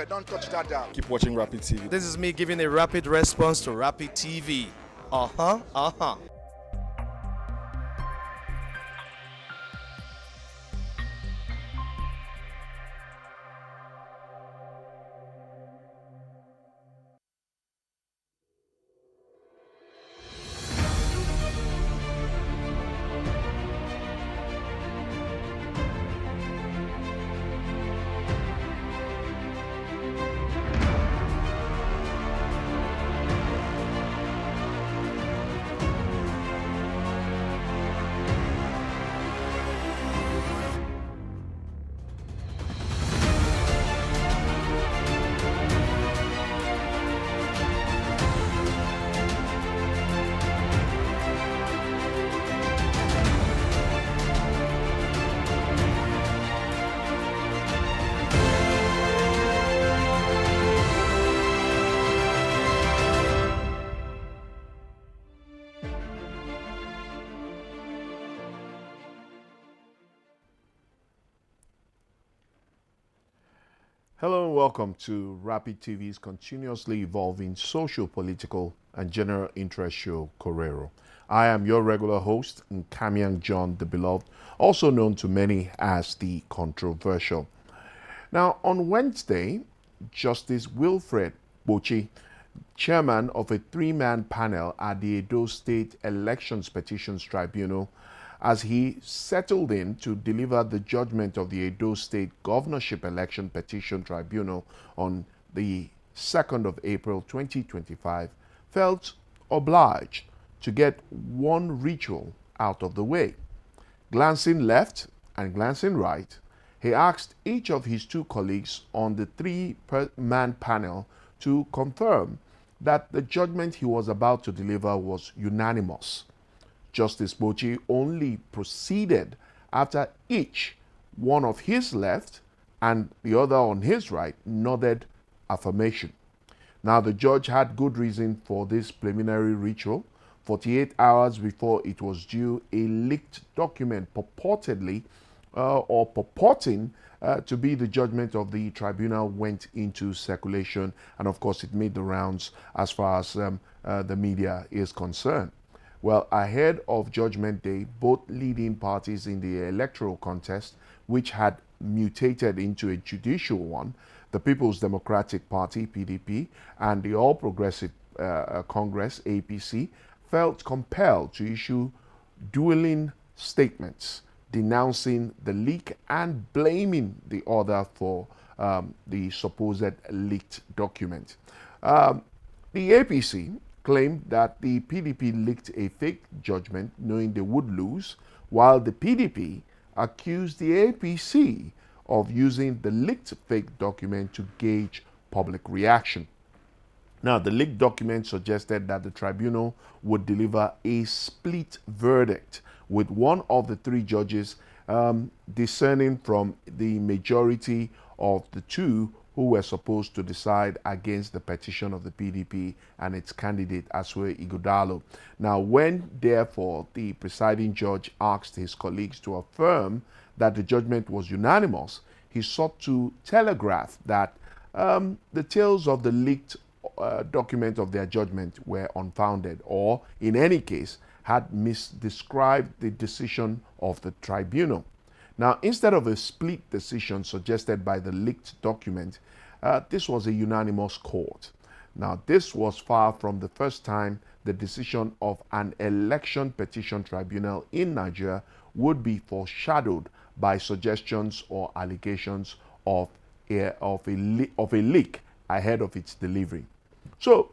anywhere. Don't touch that dial. Keep watching Rapid TV. This is me giving a rapid response to Rapid TV. Hello and welcome to Rapid TV's continuously evolving social, political, and general interest show, Korero. I am your regular host, Nkamiang John the Beloved, also known to many as the Controversial. Now, on Wednesday, Justice Wilfred Bochi, chairman of a three-man panel at the Edo State Elections Petitions Tribunal, as he settled in to deliver the judgment of the Edo State Governorship Election Petition Tribunal on the 2nd of April 2025, felt obliged to get one ritual out of the way. Glancing left and glancing right, he asked each of his two colleagues on the three-man panel to confirm that the judgment he was about to deliver was unanimous. Justice Bochi only proceeded after each one of his left and the other on his right nodded affirmation. Now, the judge had good reason for this preliminary ritual. 48 hours before it was due, a leaked document purportedly or purporting to be the judgment of the tribunal went into circulation, and of course it made the rounds as far as the media is concerned. Well, ahead of Judgment Day, both leading parties in the electoral contest, which had mutated into a judicial one, the People's Democratic Party, PDP, and the All Progressive Congress, APC, felt compelled to issue dueling statements denouncing the leak and blaming the other for the supposed leaked document. The APC claimed that the PDP leaked a fake judgment knowing they would lose, while the PDP accused the APC of using the leaked fake document to gauge public reaction. Now, the leaked document suggested that the tribunal would deliver a split verdict, with one of the three judges discerning from the majority of the two who were supposed to decide against the petition of the PDP and its candidate, Asue Ighodalo. Now, when, therefore, the presiding judge asked his colleagues to affirm that the judgment was unanimous, he sought to telegraph that the tales of the leaked document of their judgment were unfounded, or, in any case, had misdescribed the decision of the tribunal. Now, instead of a split decision suggested by the leaked document, this was a unanimous court. Now, this was far from the first time the decision of an election petition tribunal in Nigeria would be foreshadowed by suggestions or allegations of a leak ahead of its delivery. So,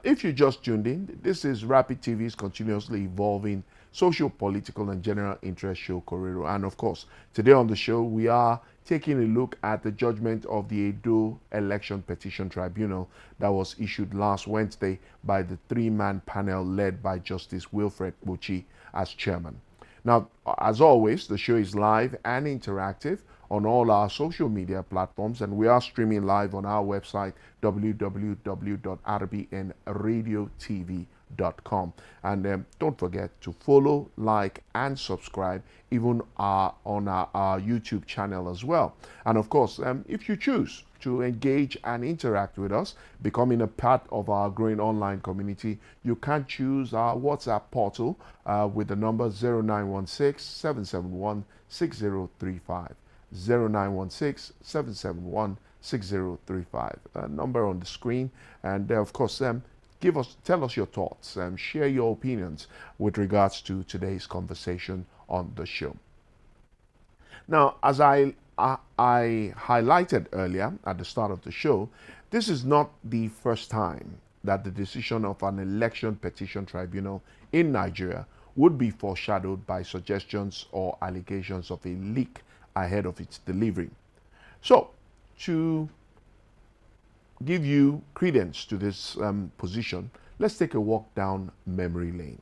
if you just tuned in, this is Rapid TV's continuously evolving social, political, and general interest show, Korero. And of course, today on the show, we are taking a look at the judgment of the Edo Election Petition Tribunal that was issued last Wednesday by the three-man panel led by Justice Wilfred Bochi as chairman. Now, as always, the show is live and interactive on all our social media platforms, and we are streaming live on our website, www.rbnradiotv.com. gmail.com. And don't forget to follow, like, and subscribe even on our YouTube channel as well. And of course, if you choose to engage and interact with us, becoming a part of our growing online community, you can choose our WhatsApp portal with the number 0916-771-6035. 0916-771-6035. Number on the screen. And of course, tell us your thoughts, share your opinions with regards to today's conversation on the show. Now, as I highlighted earlier at the start of the show, this is not the first time that the decision of an election petition tribunal in Nigeria would be foreshadowed by suggestions or allegations of a leak ahead of its delivery. So, to give you credence to this position, let's take a walk down memory lane.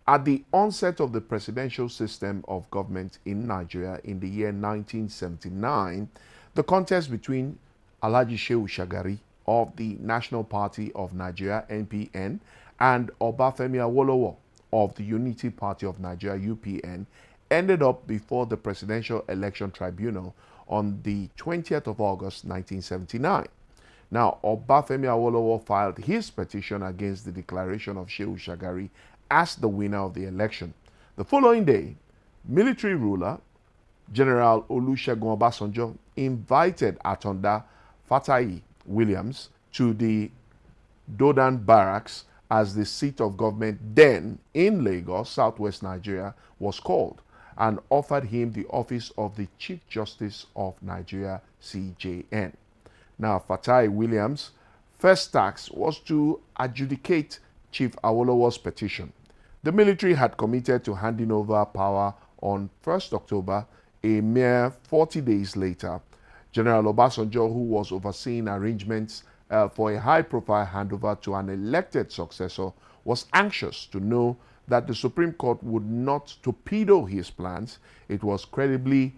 At the onset of the presidential system of government in Nigeria in the year 1979, the contest between Alhaji Shehu Shagari of the National Party of Nigeria, NPN, and Obafemi Awolowo of the Unity Party of Nigeria, UPN, ended up before the Presidential Election Tribunal on the 20th of August 1979. Now, Obafemi Awolowo filed his petition against the declaration of Shehu Shagari as the winner of the election. The following day, military ruler General Olusegun Obasanjo invited Atonda Fatai Williams to the Dodan Barracks, as the seat of government then in Lagos, southwest Nigeria, was called, and offered him the office of the Chief Justice of Nigeria, CJN. Now, Fatai Williams' first task was to adjudicate Chief Awolowo's petition. The military had committed to handing over power on 1st October, a mere 40 days later. General Obasanjo, who was overseeing arrangements for a high-profile handover to an elected successor, was anxious to know that the Supreme Court would not torpedo his plans. It was credibly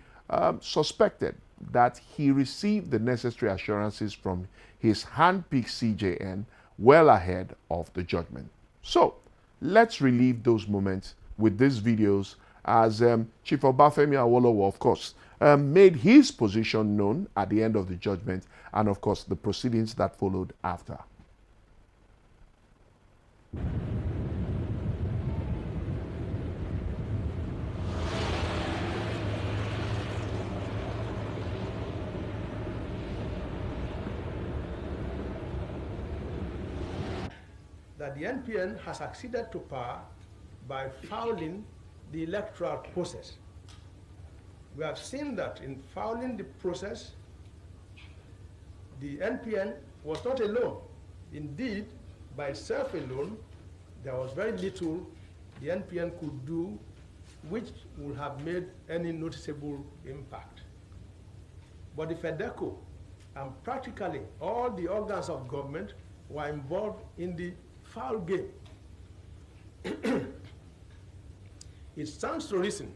suspected that he received the necessary assurances from his hand-picked CJN well ahead of the judgment. So, let's relive those moments with these videos as Chief Obafemi Awolowo, of course, made his position known at the end of the judgment, and of course the proceedings that followed after. That the NPN has acceded to power by fouling the electoral process. We have seen that in fouling the process, the NPN was not alone. Indeed, by itself alone, there was very little the NPN could do which would have made any noticeable impact. But the FEDECO and practically all the organs of government were involved in the foul game. It stands to reason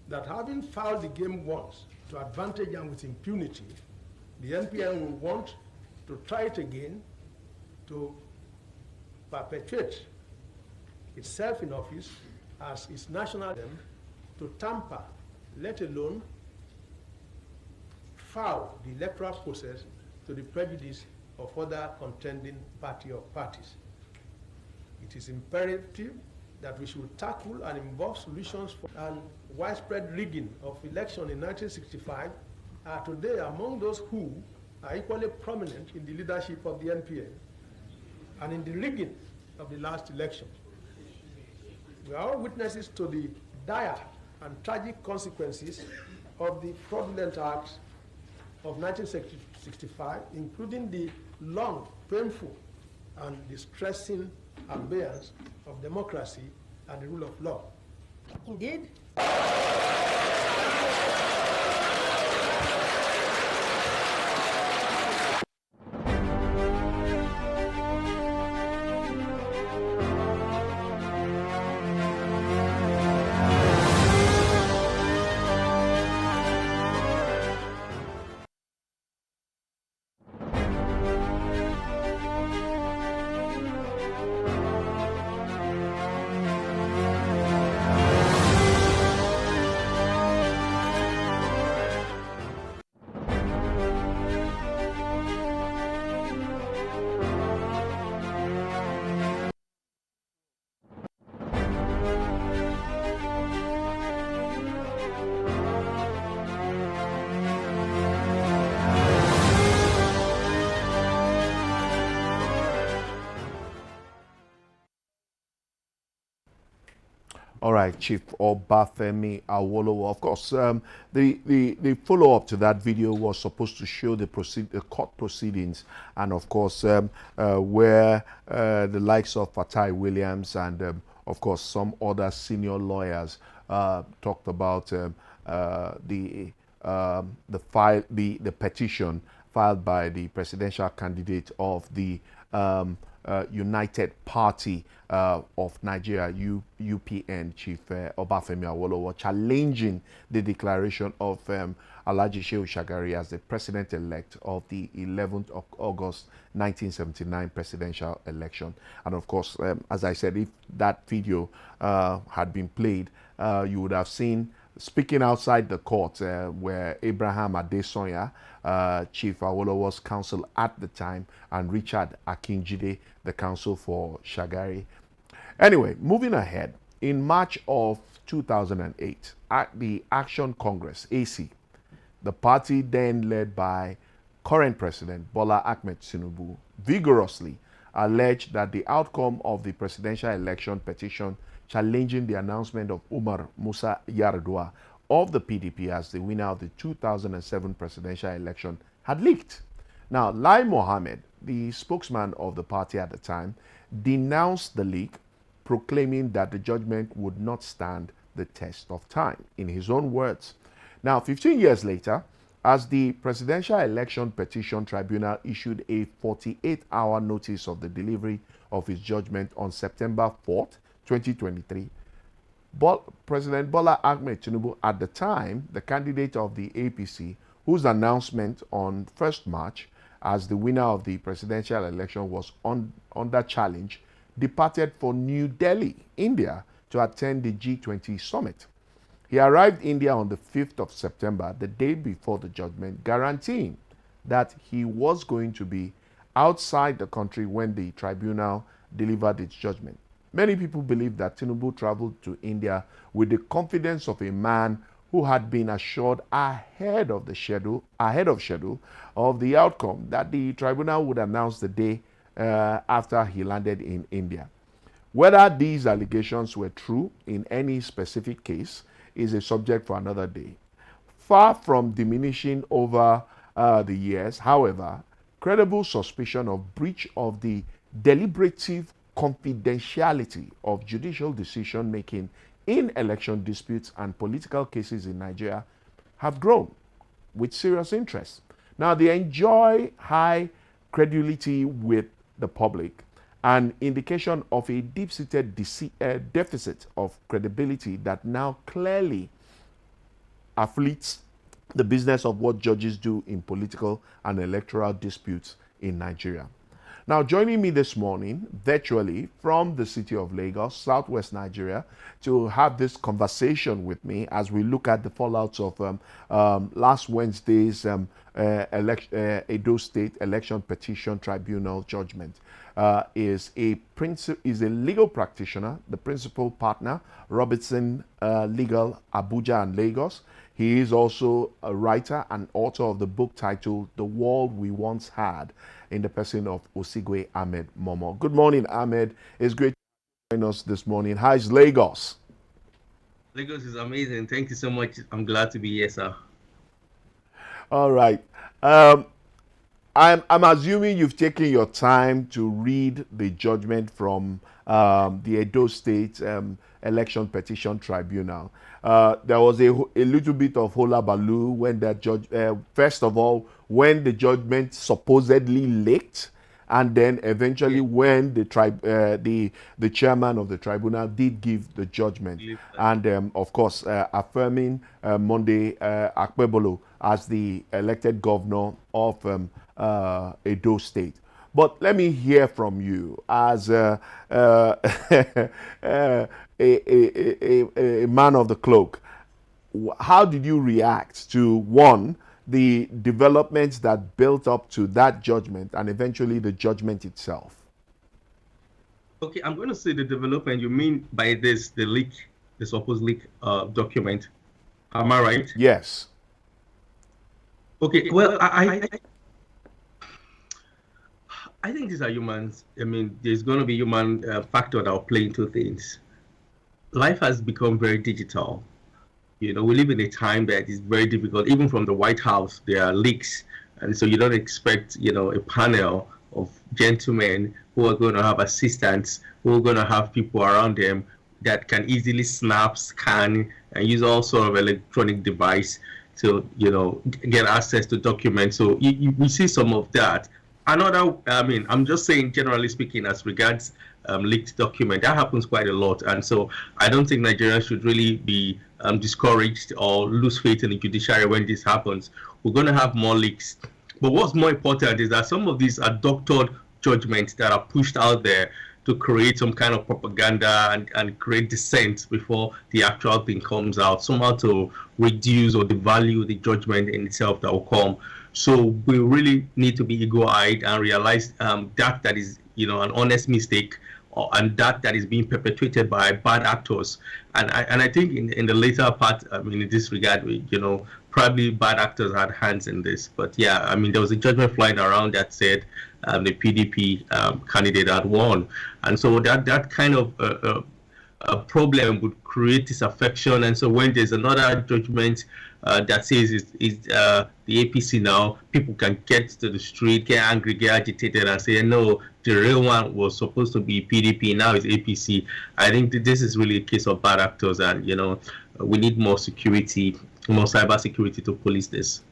that having fouled the game once to advantage and with impunity, the NPN will want to try it again to perpetuate itself in office as its national aim to tamper, let alone foul the electoral process to the prejudice of other contending party or parties. It is imperative that we should tackle and involve solutions for and widespread rigging of election in 1965 are today among those who are equally prominent in the leadership of the NPN and in the rigging of the last election. We are all witnesses to the dire and tragic consequences of the fraudulent acts of 1965, including the long, painful, and distressing abeyance of democracy and the rule of law. Indeed. All right, Chief Obafemi Awolowo. Of course, the follow-up to that video was supposed to show the court proceedings, and of course, where the likes of Fatai Williams and, of course, some other senior lawyers talked about the petition filed by the presidential candidate of the United Party of Nigeria, UPN, Chief Obafemi Awolowo, challenging the declaration of Alhaji Shehu Shagari as the president-elect of the 11th of August 1979 presidential election. And of course, as I said, if that video had been played, you would have seen speaking outside the court where Abraham Adesonya, Chief Awolowo's counsel at the time, and Richard Akinjide, the counsel for Shagari. Anyway, moving ahead, in March of 2008, at the Action Congress, AC, the party then led by current President Bola Ahmed Tinubu vigorously alleged that the outcome of the presidential election petition challenging the announcement of Umar Musa Yar'Adua of the PDP as the winner of the 2007 presidential election had leaked. Now, Lai Mohammed, the spokesman of the party at the time, denounced the leak, proclaiming that the judgment would not stand the test of time, in his own words. Now, 15 years later, as the Presidential Election Petition Tribunal issued a 48-hour notice of the delivery of its judgment on September 4th, 2023, President Bola Ahmed Tinubu, at the time the candidate of the APC, whose announcement on 1st March as the winner of the presidential election was under challenge, departed for New Delhi, India, to attend the G20 summit. He arrived in India on the 5th of September, the day before the judgment, guaranteeing that he was going to be outside the country when the tribunal delivered its judgment. Many people believe that Tinubu traveled to India with the confidence of a man who had been assured ahead of schedule of the outcome that the tribunal would announce the day after he landed in India. Whether these allegations were true in any specific case is a subject for another day. Far from diminishing over the years, however, credible suspicion of breach of the deliberative confidentiality of judicial decision-making in election disputes and political cases in Nigeria have grown with serious interest. Now, they enjoy high credulity with the public, an indication of a deep-seated deficit of credibility that now clearly afflicts the business of what judges do in political and electoral disputes in Nigeria. Now, joining me this morning virtually from the city of Lagos, southwest Nigeria, to have this conversation with me as we look at the fallouts of last Wednesday's Edo State Election Petition Tribunal judgment is a legal practitioner, the principal partner, Robertson Legal, Abuja and Lagos. He is also a writer and author of the book titled The World We Once Had, in the person of Osigwe Ahmed Momo. Good morning, Ahmed. It's great to join us this morning. How is Lagos? Lagos is amazing. Thank you so much. I'm glad to be here, sir. All right. I'm assuming you've taken your time to read the judgment from the Edo State Election Petition Tribunal. There was a little bit of hullabaloo when that judge, first of all, when the judgment supposedly leaked, and then eventually when the chairman of the tribunal did give the judgment, and of course affirming Monday Akpebolo as the elected governor of Edo State. But let me hear from you as a man of the cloak. How did you react to, one, the developments that built up to that judgment and eventually the judgment itself? Okay, I'm going to say the development. You mean by this, the leak, the supposed leak document. Am I right? Yes. Okay, well, I think these are humans. I mean, there's going to be human factor that will play into things. life has become very digital. We live in a time that is very difficult. Even from the White House, there are leaks, and so you don't expect, a panel of gentlemen who are going to have assistants, who are going to have people around them that can easily snap, scan, and use all sort of electronic device to, get access to documents. So we see some of that. Another, I'm just saying, generally speaking, as regards leaked document, that happens quite a lot. And so I don't think Nigerians should really be discouraged or lose faith in the judiciary when this happens. We're going to have more leaks. But what's more important is that some of these are doctored judgments that are pushed out there to create some kind of propaganda and create dissent before the actual thing comes out, somehow to reduce or devalue the judgment in itself that will come. So we really need to be eagle-eyed and realize that is, an honest mistake, and that is being perpetuated by bad actors. And I think in the later part, in this regard, probably bad actors had hands in this. But yeah, there was a judgment flying around that said the PDP candidate had won, and so that kind of a problem would create disaffection. And so when there's another judgment that says it's the APC now, people can get to the street, get angry, get agitated, and say, no, the real one was supposed to be PDP, now it's APC. I think that this is really a case of bad actors, and we need more security, more cyber security to police this.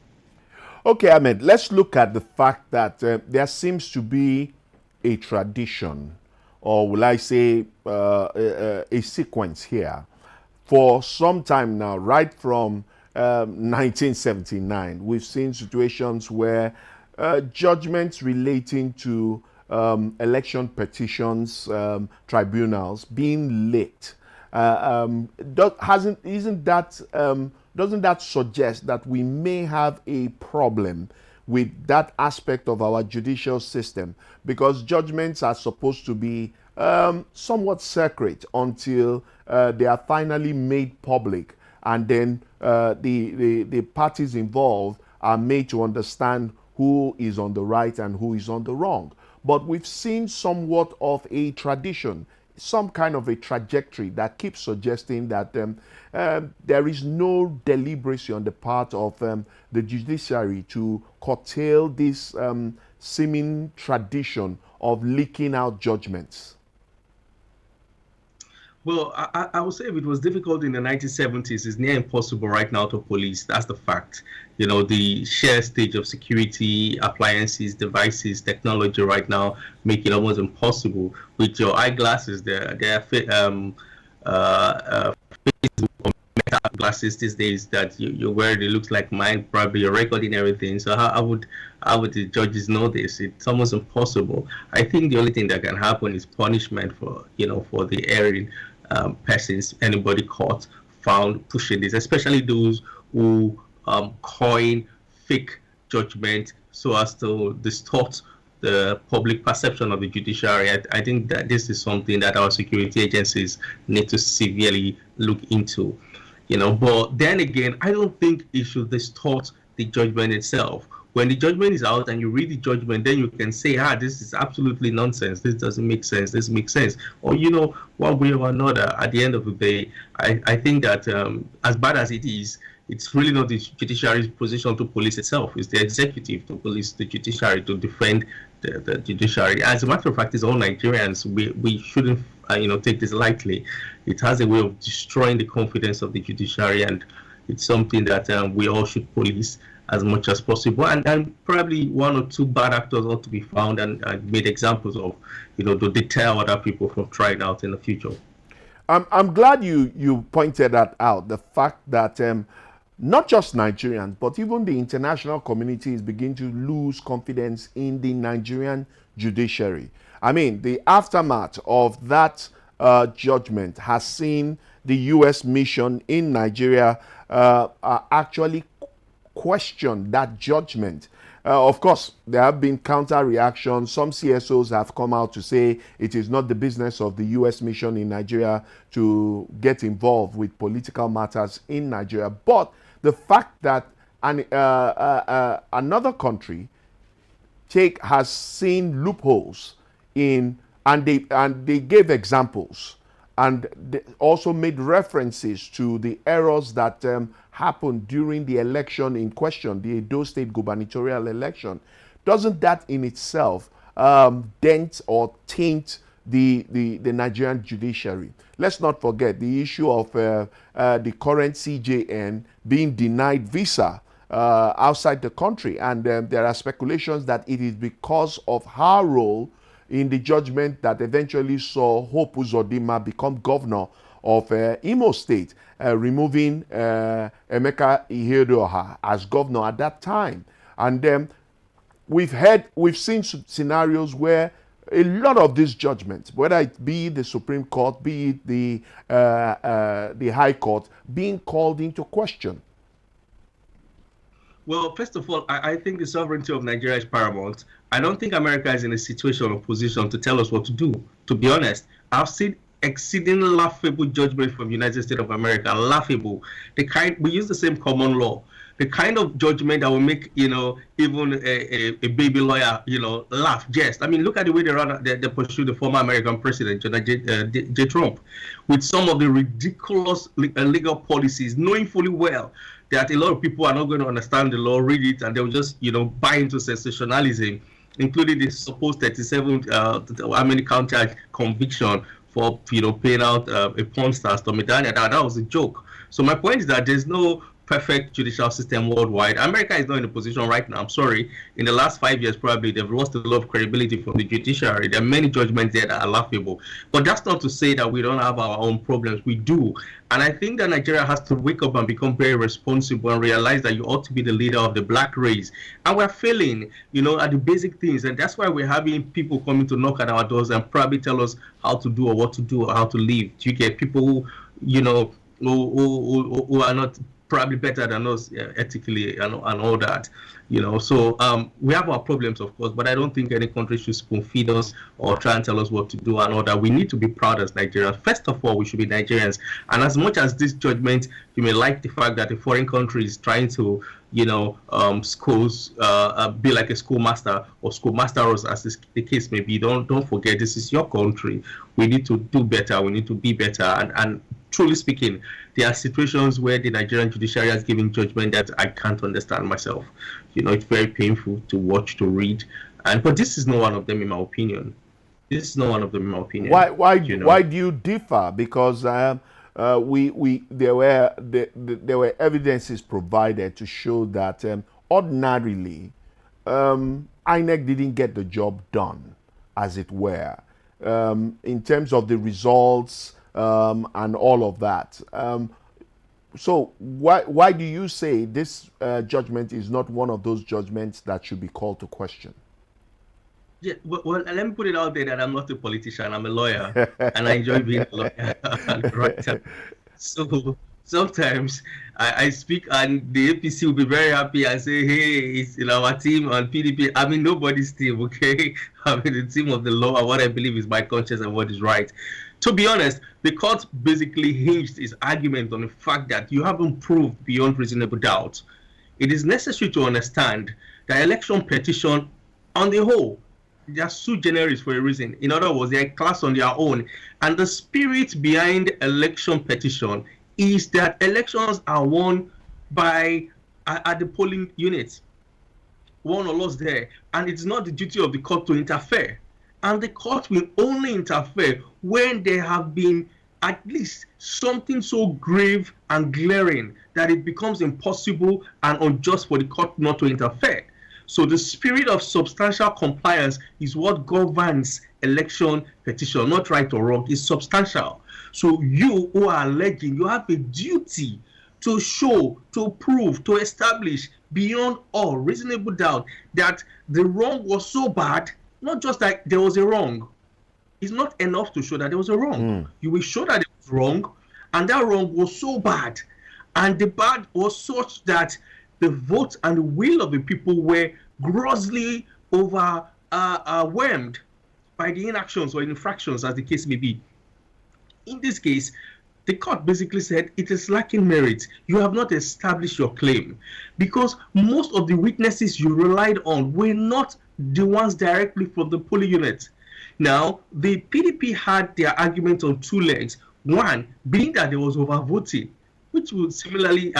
Okay, Ahmed, let's look at the fact that there seems to be a tradition, or will I say a sequence here for some time now, right from 1979. We've seen situations where judgments relating to election petitions, tribunals being leaked. Doesn't that suggest that we may have a problem with that aspect of our judicial system? Because judgments are supposed to be somewhat secret until they are finally made public, and then the parties involved are made to understand who is on the right and who is on the wrong. But we've seen somewhat of a tradition, some kind of a trajectory that keeps suggesting that there is no deliberation on the part of the judiciary to curtail this seeming tradition of leaking out judgments. Well, I would say if it was difficult in the 1970s, it's near impossible right now to police. That's the fact. The sheer stage of security, appliances, devices, technology right now make it almost impossible. With your eyeglasses, there are glasses these days that you wear. It looks like mine. Probably you're recording everything. So how would the judges know this? It's almost impossible. I think the only thing that can happen is punishment for the erring persons, anybody caught, found pushing this, especially those who coin fake judgment so as to distort the public perception of the judiciary. I think that this is something that our security agencies need to severely look into. But then again, I don't think it should distort the judgment itself. When the judgment is out and you read the judgment, then you can say, this is absolutely nonsense. This doesn't make sense. This makes sense. Or, one way or another, at the end of the day, I think that as bad as it is, it's really not the judiciary's position to police itself. It's the executive to police the judiciary, to defend the judiciary. As a matter of fact, it's all Nigerians. We shouldn't take this lightly. It has a way of destroying the confidence of the judiciary, and it's something that we all should police as much as possible. And probably one or two bad actors ought to be found and made examples of, to deter other people from trying out in the future. I'm glad you pointed that out, the fact that not just Nigerians, but even the international community is beginning to lose confidence in the Nigerian judiciary. The aftermath of that judgment has seen the U.S. mission in Nigeria actually question that judgment. Of course, there have been counter reactions. Some CSOs have come out to say it is not the business of the U.S. mission in Nigeria to get involved with political matters in Nigeria. But the fact that another country has seen loopholes in, and they gave examples and also made references to the errors that happened during the election in question, the Edo State gubernatorial election. Doesn't that in itself dent or taint the Nigerian judiciary? Let's not forget the issue of the current CJN being denied visa outside the country, and there are speculations that it is because of her role in the judgment that eventually saw Hope Uzodinma become governor of Imo State, removing Emeka Ihedioha as governor at that time. And we've seen scenarios where a lot of these judgments, whether it be the Supreme Court, be it the High Court, being called into question. Well, first of all, I think the sovereignty of Nigeria is paramount. I don't think America is in a situation or position to tell us what to do. To be honest, I've seen exceedingly laughable judgment from the United States of America. Laughable. We use the same common law. The kind of judgment that will make, even a baby lawyer, laugh, jest. I mean, look at the way they pursue the former American president, J. Trump, with some of the ridiculous legal policies, knowing fully well that a lot of people are not going to understand the law, read it, and they'll just, buy into sensationalism, including the supposed 37 count charge conviction for, paying out a porn star, Stormy Daniels. That was a joke. So my point is that there's no perfect judicial system worldwide. America is not in a position right now. I'm sorry. In the last 5 years, probably they've lost a lot of credibility from the judiciary. There are many judgments there that are laughable. But that's not to say that we don't have our own problems. We do. And I think that Nigeria has to wake up and become very responsible and realize that you ought to be the leader of the black race. And we're failing, at the basic things. And that's why we're having people coming to knock at our doors and probably tell us how to do or what to do or how to live. You get people who, who are not probably better than us ethically and all that, So we have our problems, of course, but I don't think any country should spoon feed us or try and tell us what to do and all that. We need to be proud as Nigerians. First of all, we should be Nigerians. And as much as this judgment, you may like the fact that a foreign country is trying to, schools be like a schoolmaster or schoolmasters, as the case may be. Don't forget, this is your country. We need to do better. We need to be better. And truly speaking, there are situations where the Nigerian judiciary has given judgment that I can't understand myself. It's very painful to watch, to read, but this is not one of them, in my opinion. This is not one of them, in my opinion. Why do you differ? Because there were evidences provided to show that ordinarily INEC didn't get the job done, as it were, in terms of the results. And all of that. So why do you say this judgment is not one of those judgments that should be called to question? Yeah, well, let me put it out there that I'm not a politician. I'm a lawyer, and I enjoy being a lawyer. Right? So sometimes I speak, and the APC will be very happy and say, "Hey, it's in our team on PDP." I mean, nobody's team, okay? I mean, the team of the law and what I believe is my conscience and what is right. To be honest, the court basically hinged its argument on the fact that you haven't proved beyond reasonable doubt. It is necessary to understand that election petition, on the whole, they are sui generis for a reason. In other words, they are a class on their own. And the spirit behind election petition is that elections are won by at the polling units, won or lost there. And it's not the duty of the court to interfere. And the court will only interfere when there have been at least something so grave and glaring that it becomes impossible and unjust for the court not to interfere. So the spirit of substantial compliance is what governs election petition, not right or wrong. It's substantial. So you who are alleging, you have a duty to show, to prove, to establish beyond all reasonable doubt that the wrong was so bad. Not just that there was a wrong. It's not enough to show that there was a wrong. You will show that it was wrong, and that wrong was so bad. And the bad was such that the vote and the will of the people were grossly overwhelmed by the inactions or infractions, as the case may be. In this case, the court basically said it is lacking merit. You have not established your claim because most of the witnesses you relied on were not the ones directly from the polling unit. Now, the PDP had their argument on two legs. One, being that there was overvoting, which would similarly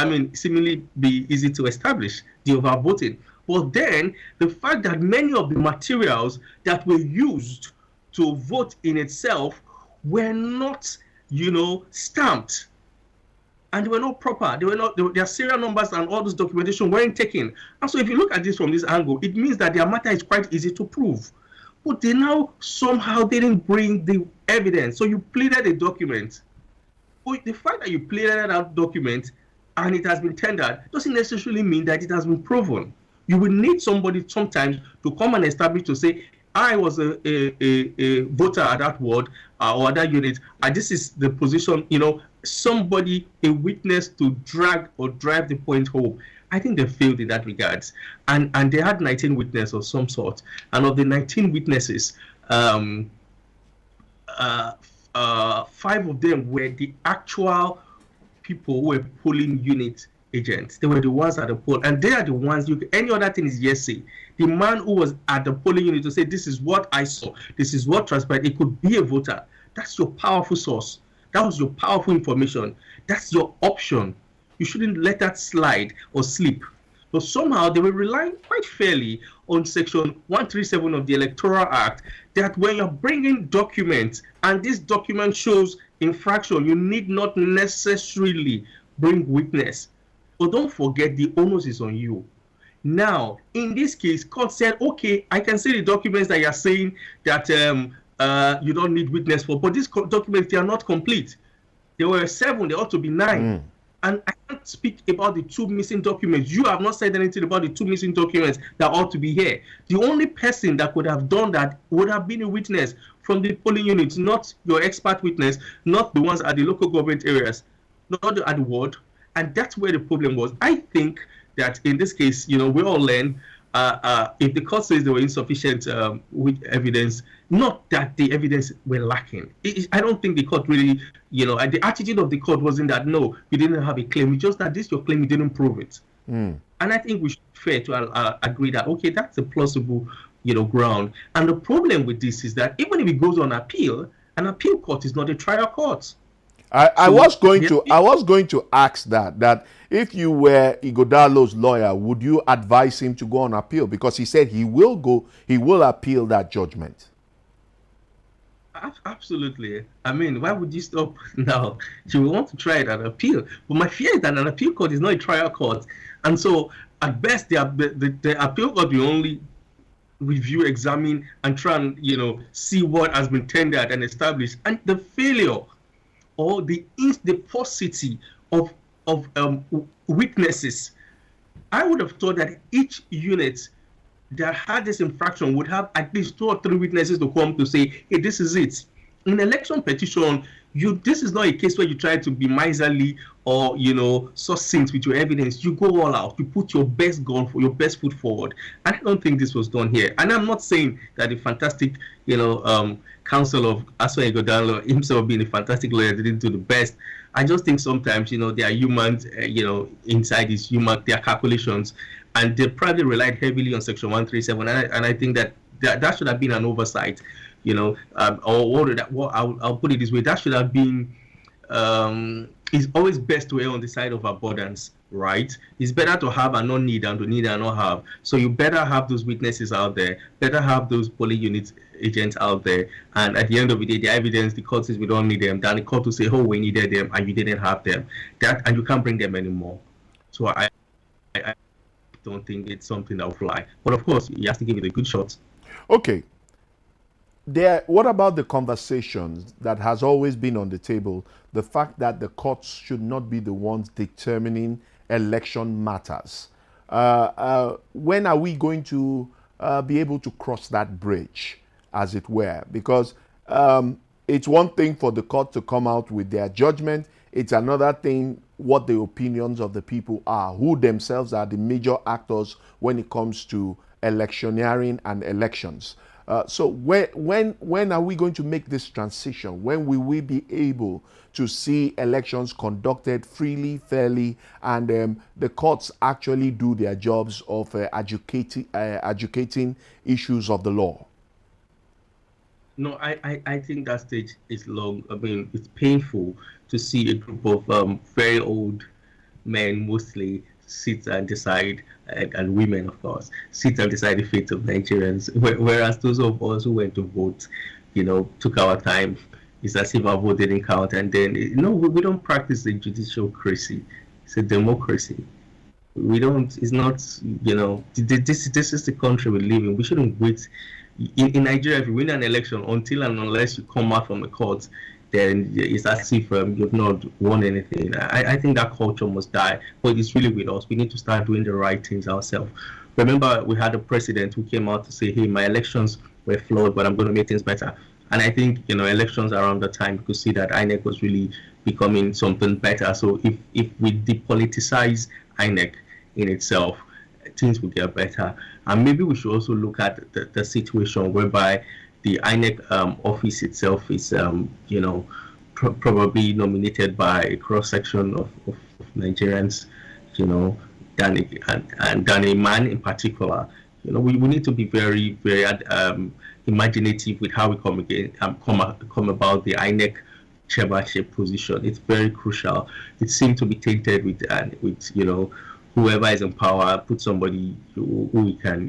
be easy to establish, the overvoting. But then, the fact that many of the materials that were used to vote in itself were not, stamped. And they were not proper. Their serial numbers and all this documentation weren't taken. And so if you look at this from this angle, it means that their matter is quite easy to prove. But they now somehow didn't bring the evidence. So you pleaded a document. But the fact that you pleaded that document and it has been tendered doesn't necessarily mean that it has been proven. You will need somebody sometimes to come and establish to say, I was a voter at that ward or at that unit, and this is the position, somebody, a witness to drag or drive the point home. I think they failed in that regard. And they had 19 witnesses of some sort. And of the 19 witnesses, 5 of them were the actual people who were polling unit agents. They were the ones at the poll. And they are the ones, any other thing is hearsay. The man who was at the polling unit to say, this is what I saw, this is what transpired, it could be a voter. That's your powerful source. That was your powerful information. That's your option. You shouldn't let that slide or slip. But somehow they were relying quite fairly on Section 137 of the Electoral Act, that when you're bringing documents and this document shows infraction, you need not necessarily bring witness. But don't forget, the onus is on you. Now, in this case, court said, okay, I can see the documents that you're saying that you don't need witness for, but these documents, they are not complete. There were 7, there ought to be 9. And I can't speak about the 2 missing documents. You have not said anything about the 2 missing documents that ought to be here. The only person that could have done that would have been a witness from the polling unit, not your expert witness, not the ones at the local government areas, not at the ward. And that's where the problem was. I think that in this case, we all learn, if the court says there were insufficient with evidence, not that the evidence were lacking. I don't think the court really, the attitude of the court wasn't that, no, you didn't have a claim. It's just that this your claim, you didn't prove it. And I think we should be fair to agree that, okay, that's a plausible, ground. And the problem with this is that even if it goes on appeal, an appeal court is not a trial court. I was going to ask that if you were Ighodalo's lawyer, would you advise him to go on appeal? Because he said he will appeal that judgment. Absolutely. I mean, why would you stop now? You will want to try it at appeal. But my fear is that an appeal court is not a trial court. And so at best, the appeal court will only review, examine, and try and, see what has been tendered and established. And the failure or the paucity of witnesses, I would have thought that each unit that had this infraction would have at least 2 or 3 witnesses to come to say, hey, this is it. In election petition, this is not a case where you try to be miserly or, succinct with your evidence. You go all out. You put your best gun for your best foot forward. And I don't think this was done here. And I'm not saying that the fantastic, counsel of Aswa Ighodalo himself being a fantastic lawyer didn't do the best. I just think sometimes, there are humans, inside these their calculations, and they probably relied heavily on Section 137. And I think that should have been an oversight, I'll put it this way, that should have been, it's always best to err on the side of abundance, right? It's better to have and not need than to need and not have. So you better have those witnesses out there, better have those polling unit agents out there, and at the end of the day, the evidence, the court says we don't need them, then the court will say, oh, we needed them and you didn't have them, and you can't bring them anymore. So I don't think it's something that will fly. But of course, you have to give it a good shot. Okay. What about the conversations that has always been on the table, the fact that the courts should not be the ones determining election matters? When are we going to be able to cross that bridge, as it were? Because it's one thing for the court to come out with their judgment. It's another thing what the opinions of the people are, who themselves are the major actors when it comes to electioneering and elections. So when are we going to make this transition? When will we be able to see elections conducted freely, fairly, and the courts actually do their jobs of educating issues of the law? No, I think that stage is long. I mean, it's painful to see a group of very old men mostly sit and decide, and women, of course, sit and decide the fate of Nigerians. Whereas those of us who went to vote, took our time. It's as if our vote didn't count. And then, no, we don't practice the judiciocracy. It's a democracy. We don't. It's not. This is the country we live in. We shouldn't wait. In Nigeria, if you win an election, until and unless you come out from the courts, then it's as if you've not won anything. I think that culture must die. But it's really with us. We need to start doing the right things ourselves. Remember, we had a president who came out to say, "Hey, my elections were flawed, but I'm going to make things better." And I think elections around the time, you could see that INEC was really becoming something better. So if we depoliticize INEC in itself, things will get better. And maybe we should also look at the situation whereby the INEC office itself is, probably nominated by a cross-section of Nigerians, than a man in particular. We need to be very, very imaginative with how we come about the INEC chairmanship position. It's very crucial. It seems to be tainted with whoever is in power, put somebody who we can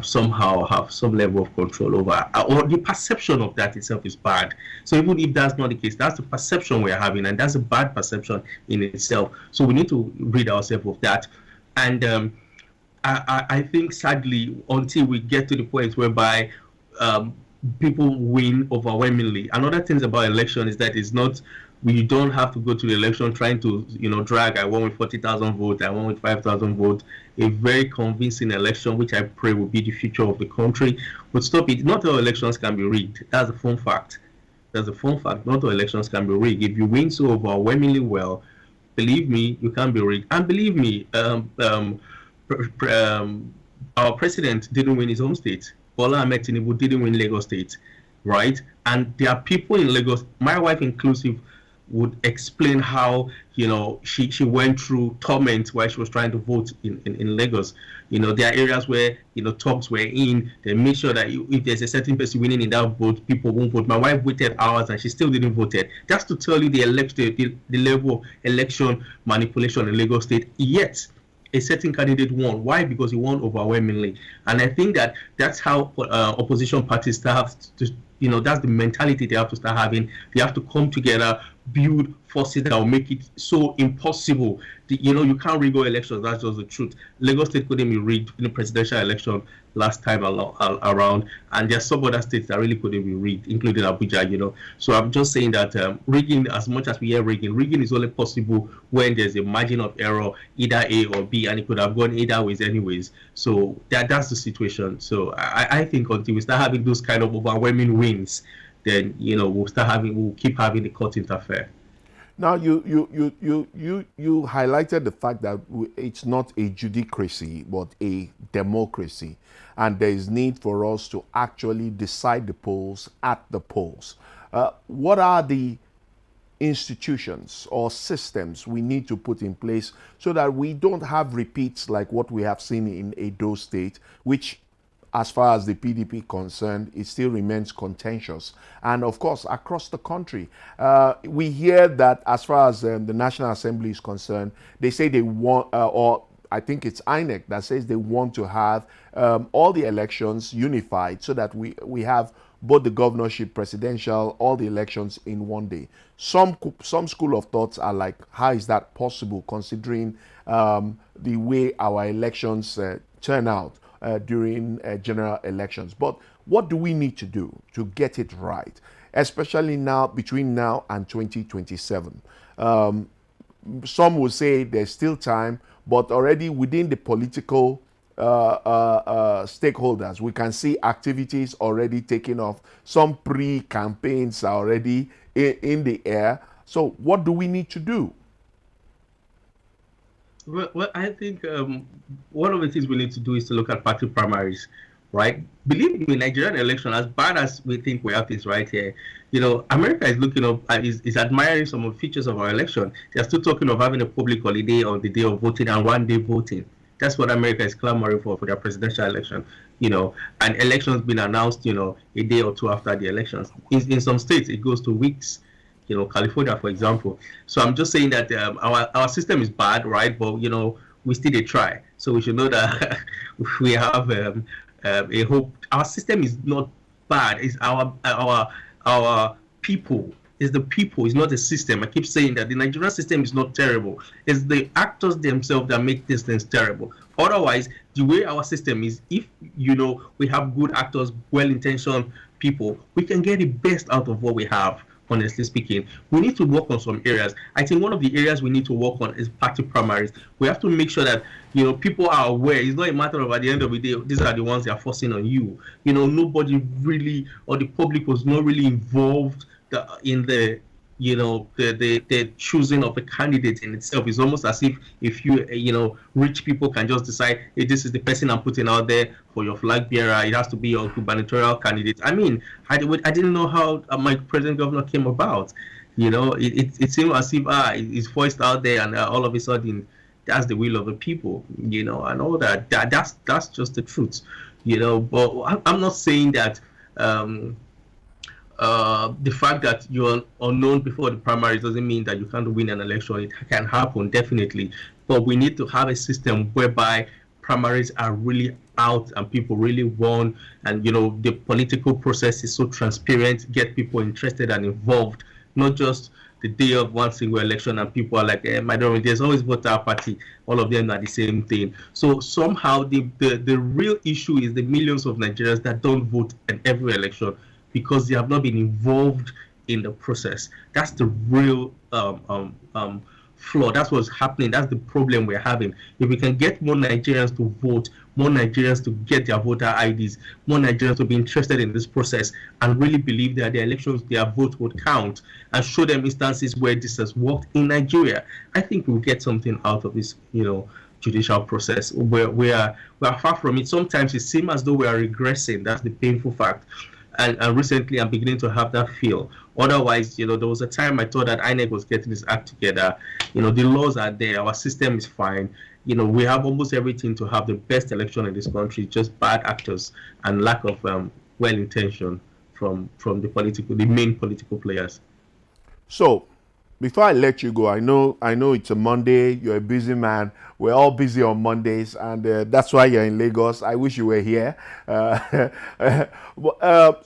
somehow have some level of control over, or the perception of that itself is bad. So even if that's not the case, that's the perception we're having, and that's a bad perception in itself. So we need to rid ourselves of that. And I think sadly, until we get to the point whereby people win overwhelmingly. Another thing about election is that it's not, we don't have to go to the election trying to drag, I won with 40,000 votes, I won with 5,000 votes. A very convincing election, which I pray will be the future of the country. But stop it. Not all elections can be rigged. That's a fun fact. Not all elections can be rigged. If you win so overwhelmingly well, believe me, you can't be rigged. And believe me, our president didn't win his home state. Bola Ahmed Tinubu didn't win Lagos State, right? And there are people in Lagos, my wife inclusive, would explain how she went through torment while she was trying to vote in Lagos. There are areas where talks were in. They made sure that if there's a certain person winning in that vote, people won't vote. My wife waited hours and she still didn't vote. That's to tell you the level of election manipulation in Lagos State. Yet a certain candidate won. Why? Because he won overwhelmingly. And I think that's how opposition parties have to, that's the mentality they have to start having. They have to come together, build forces that will make it so impossible. You can't rig elections. That's just the truth. Lagos State couldn't be rigged in the presidential election last time around, and there's some other states that really couldn't be rigged, including Abuja. So I'm just saying that rigging, as much as we hear rigging is only possible when there's a margin of error, either A or B, and it could have gone either ways anyways. So that's the situation. So I think until we start having those kind of overwhelming wins, then we'll keep having the court interfere. Now you highlighted the fact that it's not a judicracy but a democracy, and there is need for us to actually decide the polls at the polls. What are the institutions or systems we need to put in place so that we don't have repeats like what we have seen in Edo State, which, as far as the PDP concerned, it still remains contentious. And of course, across the country, we hear that as far as the National Assembly is concerned, they say they want, or I think it's INEC that says they want to have all the elections unified so that we have both the governorship, presidential, all the elections in one day. Some school of thoughts are like, how is that possible considering the way our elections turn out during general elections? But what do we need to do to get it right, especially now, between now and 2027? Some will say there's still time, but already within the political stakeholders, we can see activities already taking off. Some pre-campaigns are already in the air. So what do we need to do? Well, I think one of the things we need to do is to look at party primaries, right? Believe me, Nigerian election, as bad as we think we have things right here, America is looking up, is admiring some features of our election. They're still talking of having a public holiday on the day of voting and one day voting, That's what America is clamoring for their presidential election. And elections been announced, a day or two after the elections. In some states, it goes to weeks. California, for example. So I'm just saying that our system is bad, right? But we still a try. So we should know that we have a hope. Our system is not bad. It's our people. It's the people. It's not the system. I keep saying that the Nigerian system is not terrible. It's the actors themselves that make these things terrible. Otherwise, the way our system is, if we have good actors, well-intentioned people, we can get the best out of what we have. Honestly speaking, we need to work on some areas. I think one of the areas we need to work on is party primaries. We have to make sure that people are aware. It's not a matter of at the end of the day, these are the ones that are forcing on you. Nobody really, or the public was not really involved in the the choosing of a candidate in itself. Is almost as if you rich people can just decide, hey, this is the person I'm putting out there for your flag bearer. It has to be your gubernatorial candidate. I mean, I didn't know how my president governor came about. It seemed as if it's voiced out there, and all of a sudden that's the will of the people. And all that. That's just the truth. But I'm not saying that. The fact that you're unknown before the primaries doesn't mean that you can't win an election. It can happen, definitely. But we need to have a system whereby primaries are really out and people really won, and the political process is so transparent, get people interested and involved, not just the day of one single election and people are like, I don't know, there's always voter party, all of them are the same thing. So somehow the real issue is the millions of Nigerians that don't vote in every election, because they have not been involved in the process. That's the real flaw. That's what's happening. That's the problem we're having. If we can get more Nigerians to vote, more Nigerians to get their voter IDs, more Nigerians to be interested in this process and really believe that their elections, their vote would count, and show them instances where this has worked in Nigeria, I think we'll get something out of this, judicial process. We are far from it. Sometimes it seems as though we are regressing. That's the painful fact. And recently I'm beginning to have that feel. Otherwise, there was a time I thought that INEC was getting this act together. The laws are there. Our system is fine. We have almost everything to have the best election in this country, just bad actors and lack of well-intention from the main political players. So, before I let you go, I know it's a Monday. You're a busy man. We're all busy on Mondays, and that's why you're in Lagos. I wish you were here.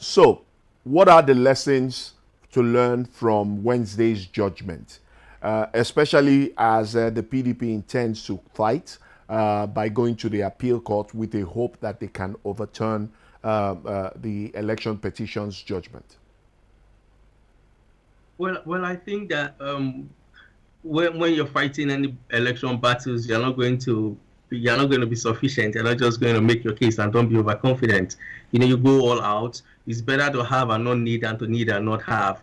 So, what are the lessons to learn from Wednesday's judgment, especially as the PDP intends to fight by going to the appeal court with a hope that they can overturn the election petition's judgment? Well, I think that when you're fighting any election battles, you're not going to be sufficient. You're not just going to make your case, and don't be overconfident. You go all out. It's better to have and not need than to need and not have.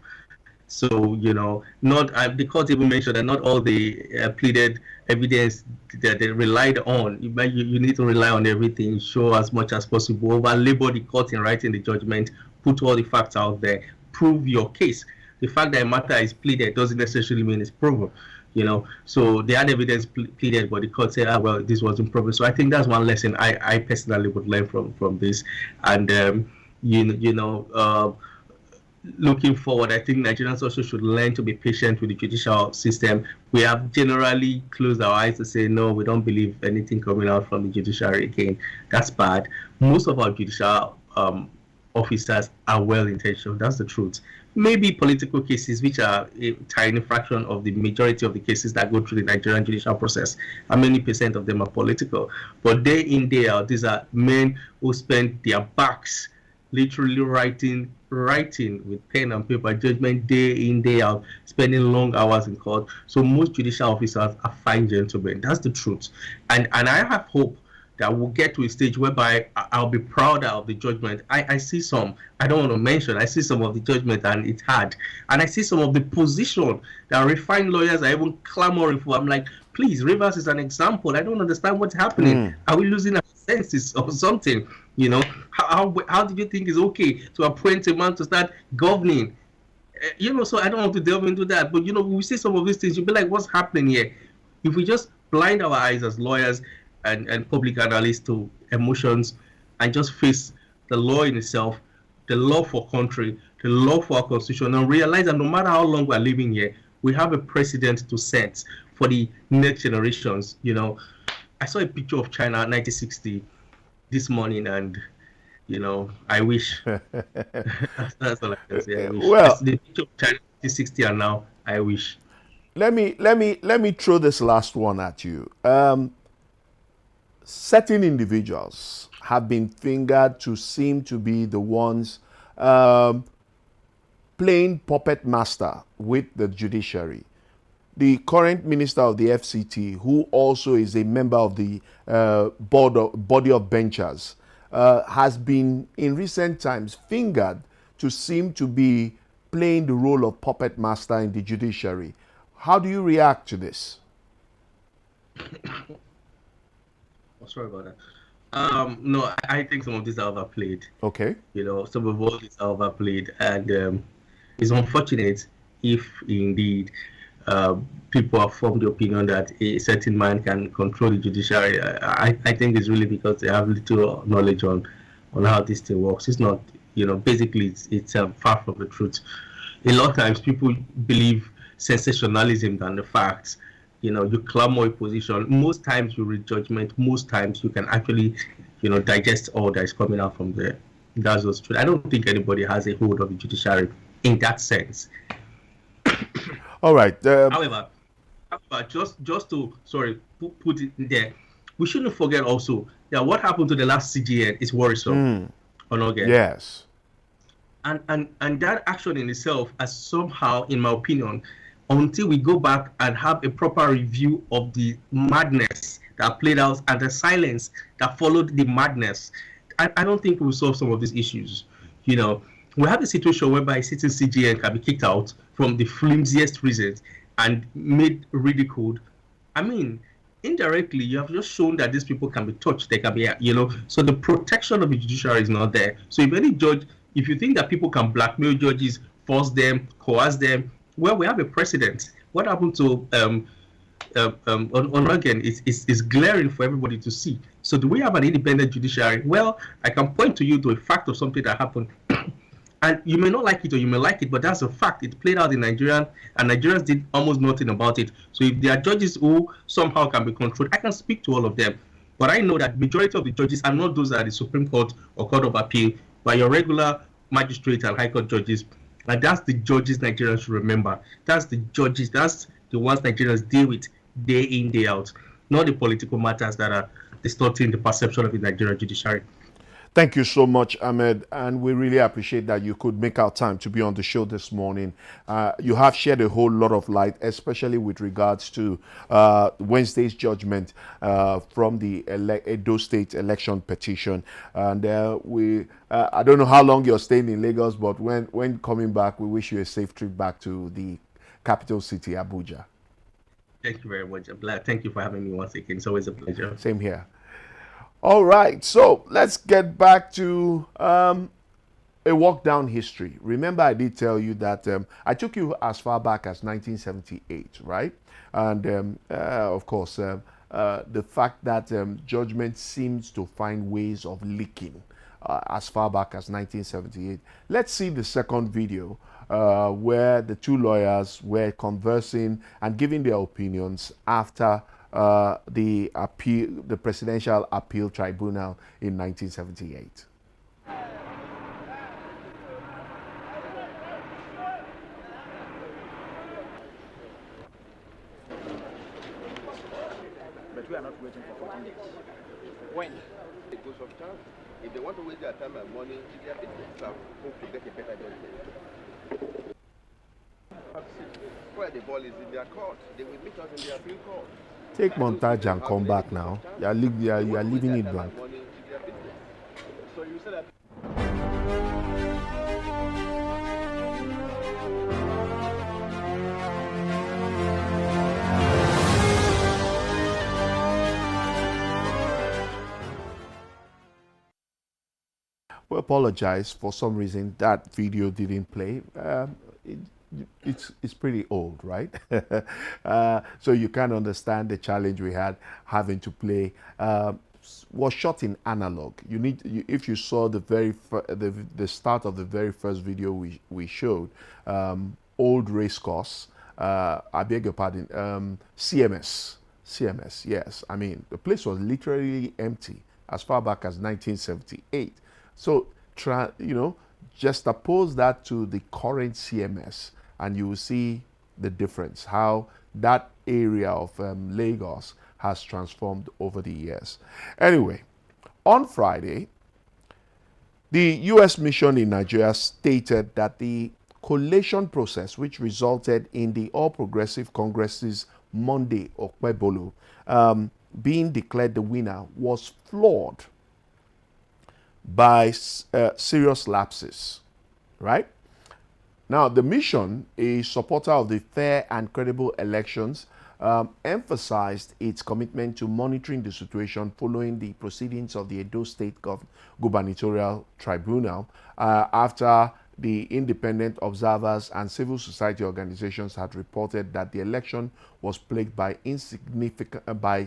So the court even mentioned that not all the pleaded evidence that they relied on. You need to rely on everything, show as much as possible, over-labor the court in writing the judgment, put all the facts out there, prove your case. The fact that a matter is pleaded doesn't necessarily mean it's proven, So they had evidence pleaded, but the court said, well, this wasn't proven. So I think that's one lesson I personally would learn from this. And, looking forward, I think Nigerians also should learn to be patient with the judicial system. We have generally closed our eyes to say, no, we don't believe anything coming out from the judiciary again. That's bad. Most of our judicial officers are well-intentioned. That's the truth. Maybe political cases, which are a tiny fraction of the majority of the cases that go through the Nigerian judicial process, how many percent of them are political? But day in, day out, these are men who spend their backs literally writing with pen and paper judgment day in, day out, spending long hours in court. So most judicial officers are fine gentlemen. That's the truth. And I have hope that we'll get to a stage whereby I'll be prouder of the judgment. I see some, I don't want to mention, I see some of the judgment and it's hard. And I see some of the position that refined lawyers are even clamoring for. I'm like, please, Rivers is an example. I don't understand what's happening. Are we losing our senses or something? How did you think it's okay to appoint a man to start governing? So I don't want to delve into that. But, we see some of these things, you'll be like, what's happening here? If we just blind our eyes as lawyers, and public analysts to emotions and just face the law in itself, the law for country, the law for our constitution, and realize that no matter how long we're living here, we have a precedent to set for the next generations. You know, I saw a picture of China 1960 this morning, and you know, I wish. That's all I can say. I wish. Well, The picture of China 1960 and now, I wish. let me throw this last one at you. Certain individuals have been fingered to seem to be the ones playing puppet master with the judiciary. The current minister of the FCT, who also is a member of the body of benchers, has been in recent times fingered to seem to be playing the role of puppet master in the judiciary. How do you react to this? Oh, sorry about that. No, I think some of these are overplayed. Okay. You know, some of all these are overplayed, and it's unfortunate if indeed people have formed the opinion that a certain man can control the judiciary. I think it's really because they have little knowledge on how this thing works. It's not, you know, basically it's far from the truth. A lot of times people believe sensationalism than the facts. You know, you clamor a position. Most times you read judgment. Most times you can actually, you know, digest all that is coming out from there. That's what's true. I don't think anybody has a hold of the judiciary in that sense. All right. However, just to put it in there, we shouldn't forget also that what happened to the last CGN is worrisome. Yes. And that action in itself has somehow, in my opinion, until we go back and have a proper review of the madness that played out and the silence that followed the madness, I don't think we'll solve some of these issues. You know, we have a situation whereby a sitting CGN can be kicked out from the flimsiest reasons and made ridiculed. I mean, indirectly, you have just shown that these people can be touched. They can be, you know, so the protection of the judiciary is not there. So if any judge, if you think that people can blackmail judges, force them, coerce them, well, we have a precedent. What happened to again, it's glaring for everybody to see. So do we have an independent judiciary? Well, I can point to you to a fact of something that happened. And you may not like it or you may like it, but that's a fact. It played out in Nigeria, and Nigerians did almost nothing about it. So if there are judges who somehow can be controlled, I can speak to all of them. But I know that majority of the judges are not those that are the Supreme Court or Court of Appeal, but your regular magistrate and High Court judges. And that's the judges Nigerians should remember. That's the judges, that's the ones Nigerians deal with day in, day out, not the political matters that are distorting the perception of the Nigerian judiciary. Thank you so much, Ahmed, and we really appreciate that you could make our time to be on the show this morning. You have shed a whole lot of light, especially with regards to Wednesday's judgment from the Edo State election petition. And I don't know how long you're staying in Lagos, but when coming back, we wish you a safe trip back to the capital city, Abuja. Thank you very much. I'm glad. Thank you for having me once again. It's always a pleasure. Same here. All right, so let's get back to a walk down history. Remember, I did tell you that I took you as far back as 1978, right? And of course, the fact that judgment seems to find ways of leaking as far back as 1978. Let's see the second video where the two lawyers were conversing and giving their opinions after the Presidential Appeal Tribunal in 1978. But we are not waiting for 14 days. When? It goes off chance. If they want to waste their time and money, if they are business, hope to get a better judgment. Where the ball is in their court, they will meet us in the appeal court. Take montage and come back now. You are leaving it blank. So you said that. We apologize for some reason that video didn't play. it's pretty old, right? So you can understand the challenge we had having to play. Was shot in analog. If you saw the start of the very first video we showed, old race course. I beg your pardon. CMS. Yes, I mean the place was literally empty as far back as 1978. So just oppose that to the current CMS, and you will see the difference, how that area of Lagos has transformed over the years. Anyway, on Friday, the U.S. mission in Nigeria stated that the collation process, which resulted in the All Progressive Congress's Monday Okpebholo being declared the winner, was flawed by serious lapses, right? Now, the mission, a supporter of the fair and credible elections, emphasized its commitment to monitoring the situation following the proceedings of the Edo State Gubernatorial Tribunal after the independent observers and civil society organizations had reported that the election was plagued by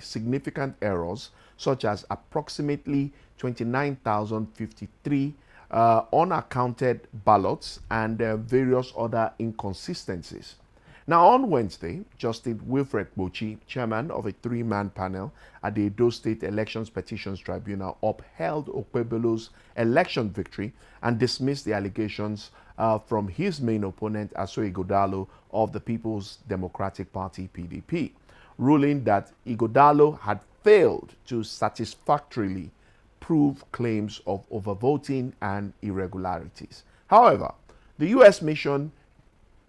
significant errors, such as approximately 29,053 unaccounted ballots and various other inconsistencies. Now, on Wednesday, Justice Wilfred Bochi, chairman of a three-man panel at the Edo State Elections Petitions Tribunal, upheld Okpebholo's election victory and dismissed the allegations from his main opponent, Aso Ighodalo of the People's Democratic Party, PDP, ruling that Ighodalo had failed to satisfactorily prove claims of overvoting and irregularities. However, the U.S. mission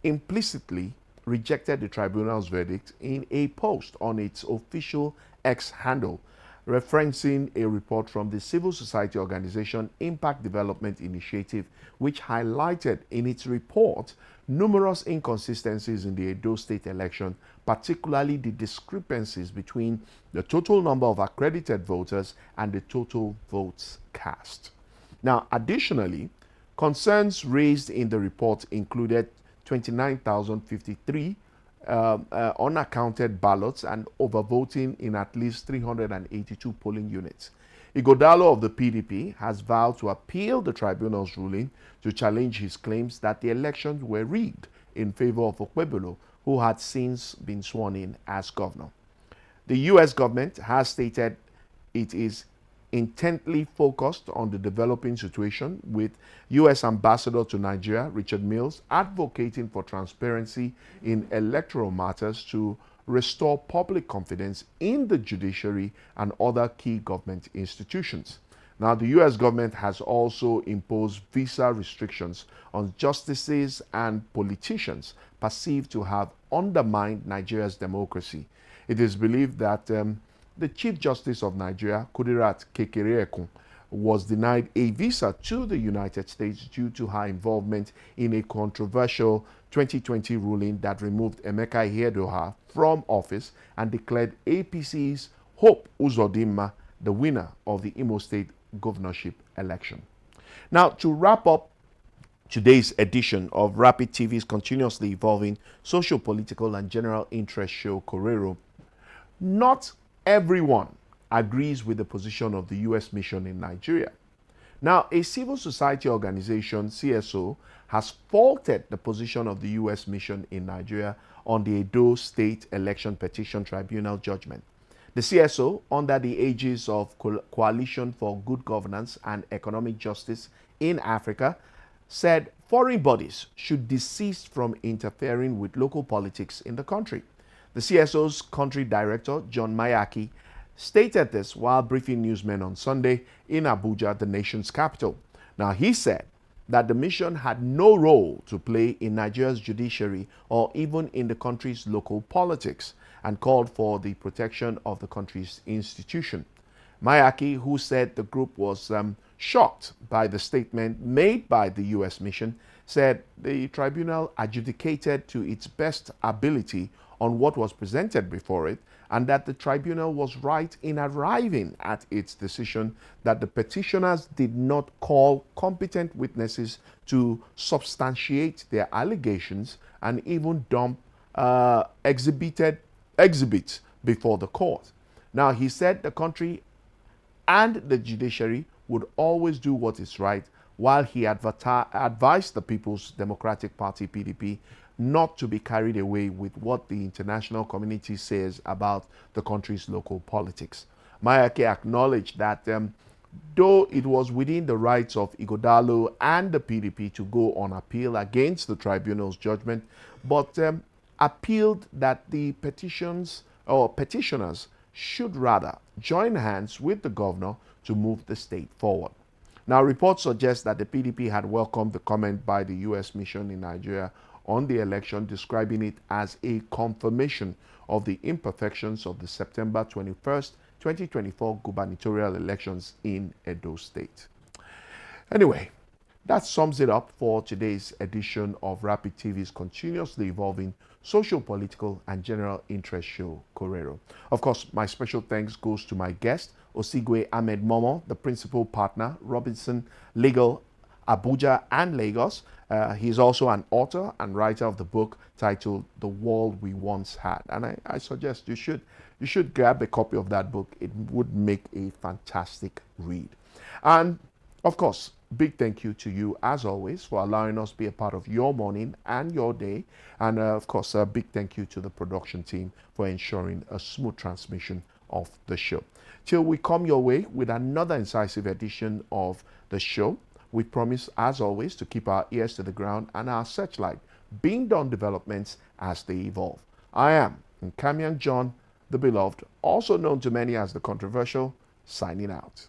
implicitly rejected the tribunal's verdict in a post on its official X handle, referencing a report from the civil society organization Impact Development Initiative, which highlighted in its report numerous inconsistencies in the Edo State election, particularly the discrepancies between the total number of accredited voters and the total votes cast. Now, additionally, concerns raised in the report included 29,053 unaccounted ballots and overvoting in at least 382 polling units. Ighodalo of the PDP has vowed to appeal the tribunal's ruling to challenge his claims that the elections were rigged in favor of Okpebholo, who had since been sworn in as governor. The U.S. government has stated it is intently focused on the developing situation, with U.S. Ambassador to Nigeria, Richard Mills, advocating for transparency in electoral matters to restore public confidence in the judiciary and other key government institutions. Now, the U.S. government has also imposed visa restrictions on justices and politicians perceived to have undermined Nigeria's democracy. It is believed that the Chief Justice of Nigeria, Korero, was denied a visa to the United States due to her involvement in a controversial 2020 ruling that removed Emeka Ihedioha from office and declared APC's Hope Uzodinma the winner of the Imo State governorship election. Now, to wrap up today's edition of Rapid TV's continuously evolving social, political, and general interest show, Korero, not everyone agrees with the position of the U.S. mission in Nigeria. Now, a civil society organization, CSO, has faulted the position of the U.S. mission in Nigeria on the Edo State Election Petition Tribunal judgment. The CSO, under the aegis of Coalition for Good Governance and Economic Justice in Africa, said foreign bodies should desist from interfering with local politics in the country. The CSO's country director, John Mayaki, stated this while briefing newsmen on Sunday in Abuja, the nation's capital. Now, he said that the mission had no role to play in Nigeria's judiciary or even in the country's local politics, and called for the protection of the country's institution. Mayaki, who said the group was shocked by the statement made by the U.S. mission, said the tribunal adjudicated to its best ability on what was presented before it and that the tribunal was right in arriving at its decision that the petitioners did not call competent witnesses to substantiate their allegations and even dump exhibits before the court. Now, he said the country and the judiciary would always do what is right, while he advised the People's Democratic Party, PDP, not to be carried away with what the international community says about the country's local politics. Mayake acknowledged that though it was within the rights of Ighodalo and the PDP to go on appeal against the tribunal's judgment, but appealed that the petitioners should rather join hands with the governor to move the state forward. Now, reports suggest that the PDP had welcomed the comment by the U.S. mission in Nigeria on the election, describing it as a confirmation of the imperfections of the September 21st, 2024 gubernatorial elections in Edo State. Anyway, that sums it up for today's edition of Rapid TV's continuously evolving social, political, and general interest show, Korero. Of course, my special thanks goes to my guest, Osigwe Ahmed Momo, the principal partner, Robinson Legal, Abuja and Lagos. He's also an author and writer of the book titled The World We Once Had. And I suggest you should grab a copy of that book. It would make a fantastic read. And of course, big thank you to you, as always, for allowing us to be a part of your morning and your day. And of course, a big thank you to the production team for ensuring a smooth transmission of the show. Till we come your way with another incisive edition of the show, we promise, as always, to keep our ears to the ground and our searchlight being on developments as they evolve. I am Nkamiang John, the beloved, also known to many as the controversial, signing out.